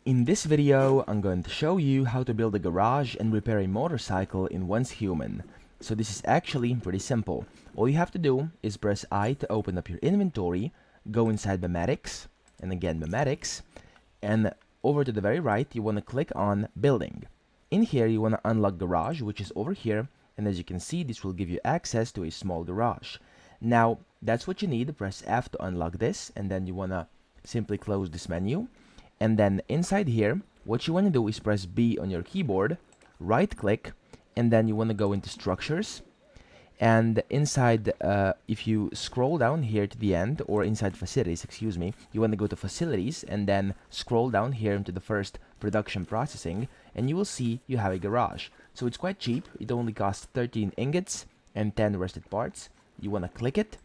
In this video, I'm going to show you how to build a garage and repair a motorcycle in Once Human. So this is actually pretty simple. All you have to do is press I to open up your inventory, go inside Memetics, and again Memetics, and over to the very right, you want to click on Building. In here, you want to unlock Garage, which is over here, and as you can see, this will give you access to a small garage. Now, that's what you need. Press F to unlock this, and then you want to simply close this menu. And then inside here, what you want to do is press B on your keyboard, right click, and then you want to go into structures. And inside, if you scroll down here to the end, or inside facilities, excuse me, you want to go to facilities and then scroll down here into the first production processing, and you will see you have a garage. So it's quite cheap. It only costs 13 ingots and 10 rusted parts. You want to click it,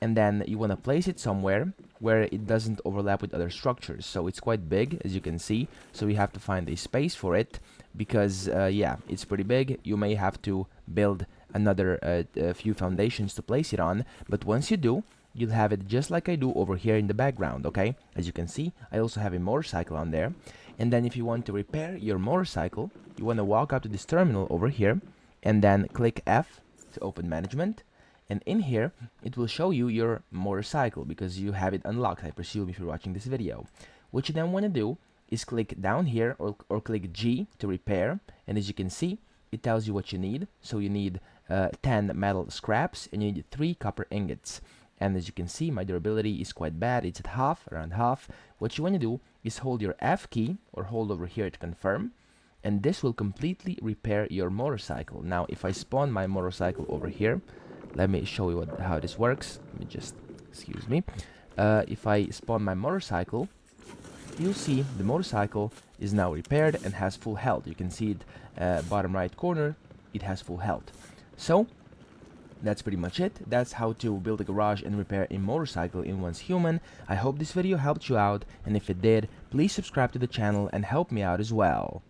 and then you want to place it somewhere where it doesn't overlap with other structures. So it's quite big, as you can see, so you have to find a space for it because yeah, it's pretty big. You may have to build another few foundations to place it on, but once you do, you'll have it just like I do over here in the background. Okay, as you can see, I also have a motorcycle on there. And then if you want to repair your motorcycle, you want to walk up to this terminal over here and then click F to open management. And in here, it will show you your motorcycle because you have it unlocked, I presume, if you're watching this video. What you then want to do is click down here or click G to repair. And as you can see, it tells you what you need. So you need 10 metal scraps and you need 3 copper ingots. And as you can see, my durability is quite bad. It's at half, around half. What you want to do is hold your F key or hold over here to confirm. And this will completely repair your motorcycle. Now, if I spawn my motorcycle over here, let me show you how this works. Let me just, excuse me. If I spawn my motorcycle, you'll see the motorcycle is now repaired and has full health. You can see it bottom right corner, it has full health. So, that's pretty much it. That's how to build a garage and repair a motorcycle in Once Human. I hope this video helped you out, and if it did, please subscribe to the channel and help me out as well.